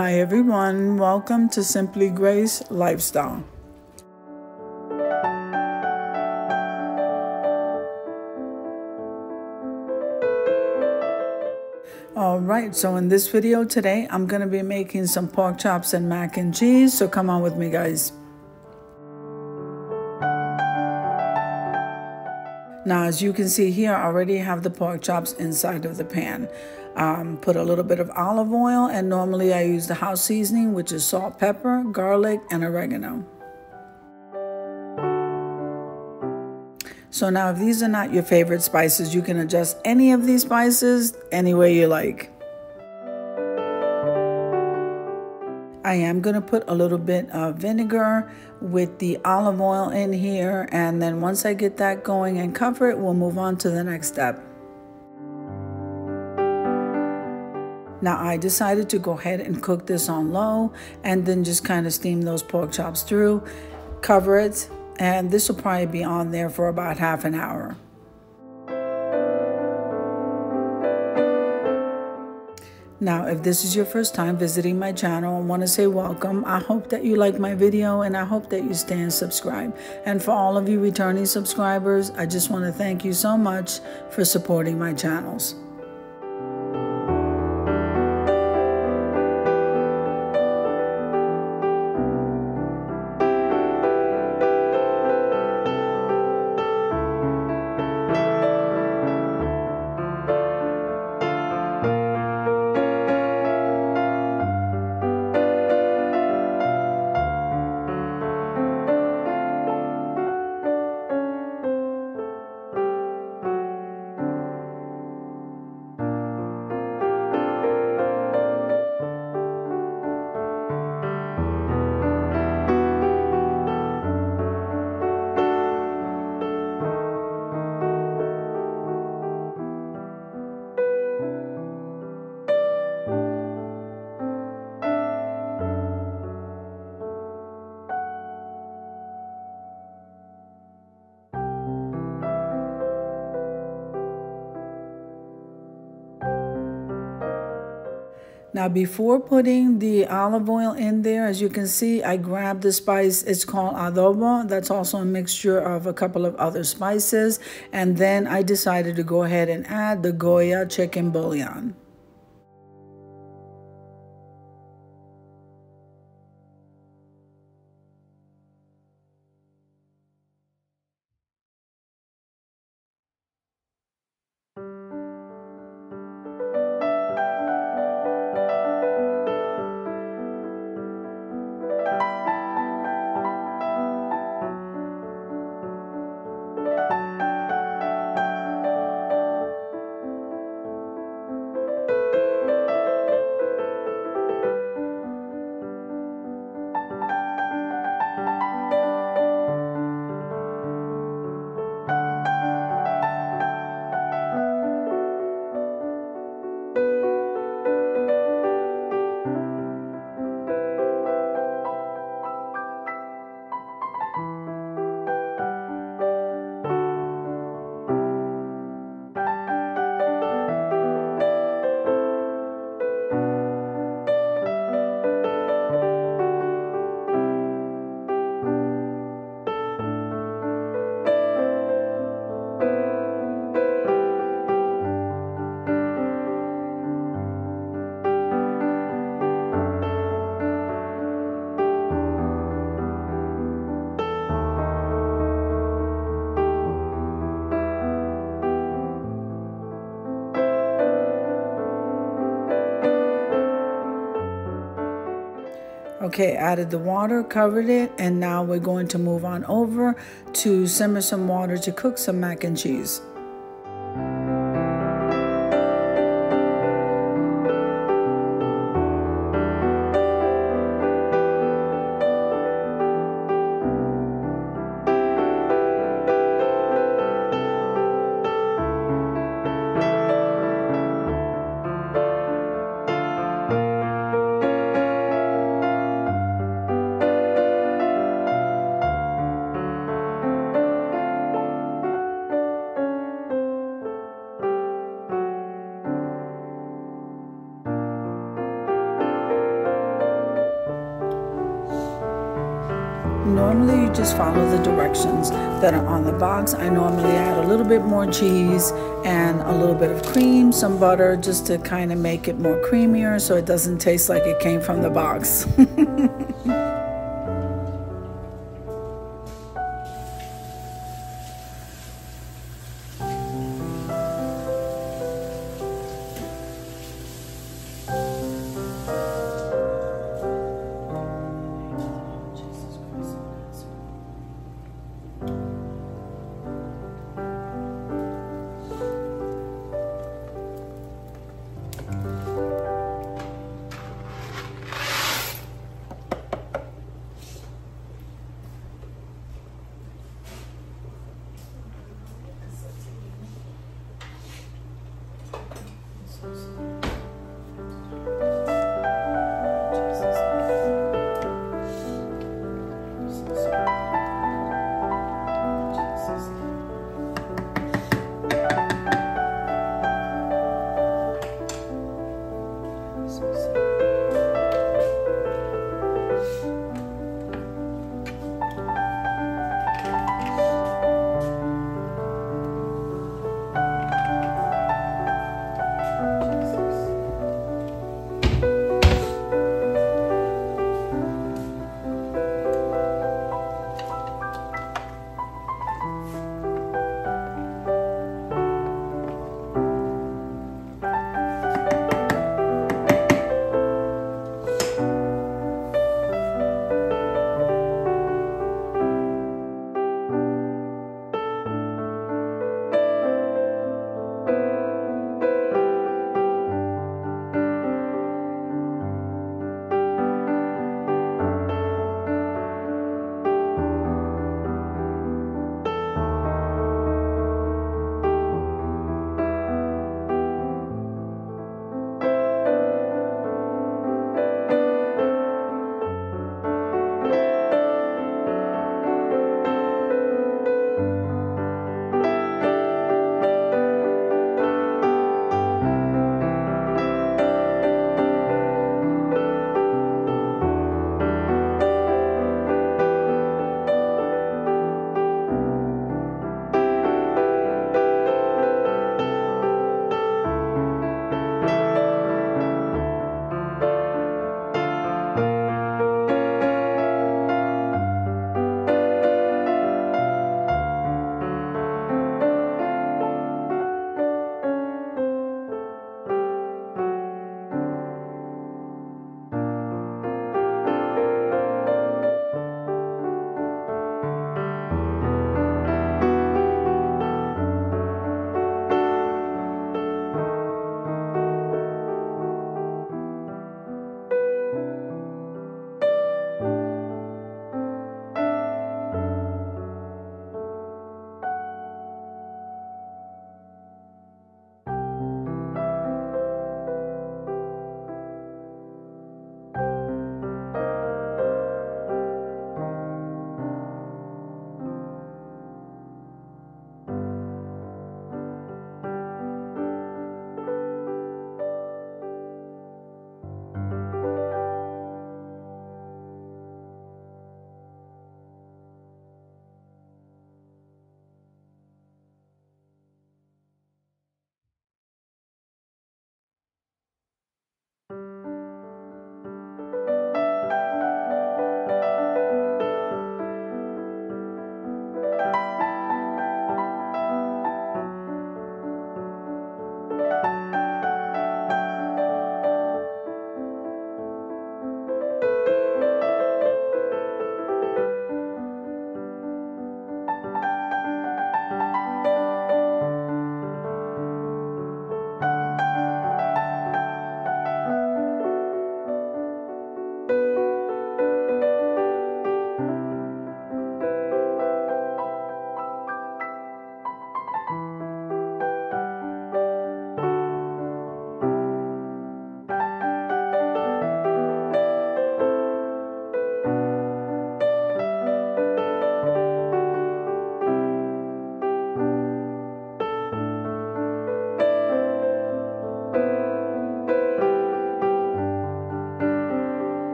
Hi everyone, welcome to Simply Grace Lifestyle. Alright, so in this video today, I'm going to be making some pork chops and mac and cheese, so come on with me guys. Now, as you can see here, I already have the pork chops inside of the pan. Put a little bit of olive oil, and normally I use the house seasoning, which is salt, pepper, garlic, and oregano. So now if these are not your favorite spices, you can adjust any of these spices any way you like. I am going to put a little bit of vinegar with the olive oil in here, and then once I get that going and cover it, we'll move on to the next step. Now I decided to go ahead and cook this on low and then just kind of steam those pork chops through, cover it, and this will probably be on there for about half an hour. Now, if this is your first time visiting my channel, I want to say welcome. I hope that you like my video and I hope that you stay and subscribe. And for all of you returning subscribers, I just want to thank you so much for supporting my channels. Now, before putting the olive oil in there, as you can see, I grabbed the spice. It's called adobo. That's also a mixture of a couple of other spices. And then I decided to go ahead and add the Goya chicken bouillon. Okay, added the water, covered it, and now we're going to move on over to simmer some water to cook some mac and cheese. normally you just follow the directions that are on the box. I normally add a little bit more cheese and a little bit of cream, some butter, just to kind of make it more creamier so it doesn't taste like it came from the box.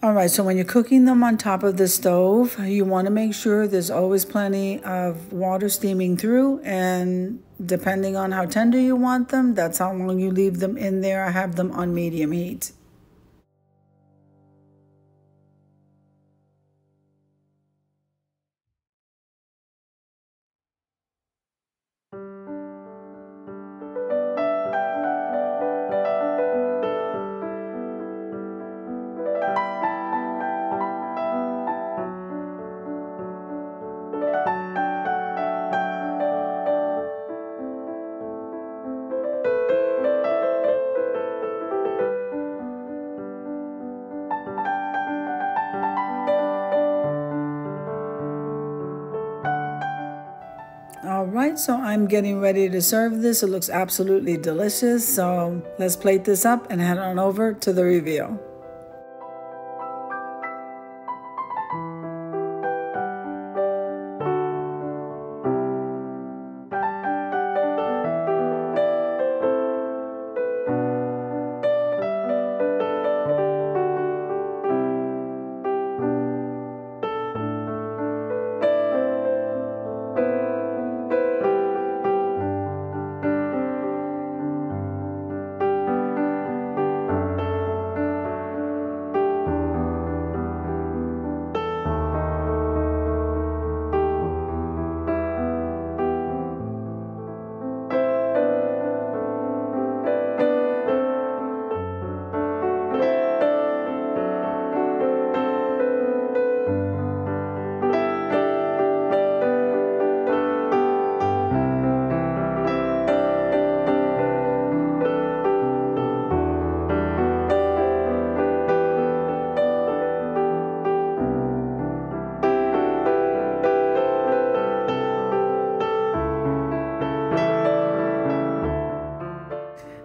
All right, so when you're cooking them on top of the stove, you want to make sure there's always plenty of water steaming through, and depending on how tender you want them, that's how long you leave them in there. I have them on medium heat. All right, so I'm getting ready to serve this. It looks absolutely delicious. So let's plate this up and head on over to the reveal.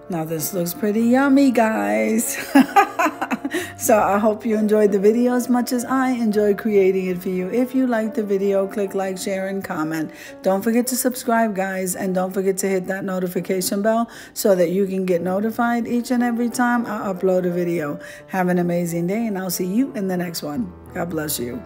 Now this looks pretty yummy, guys. So I hope you enjoyed the video as much as I enjoyed creating it for you. If you liked the video, click like, share, and comment. Don't forget to subscribe, guys, and don't forget to hit that notification bell so that you can get notified each and every time I upload a video. Have an amazing day, and I'll see you in the next one. God bless you.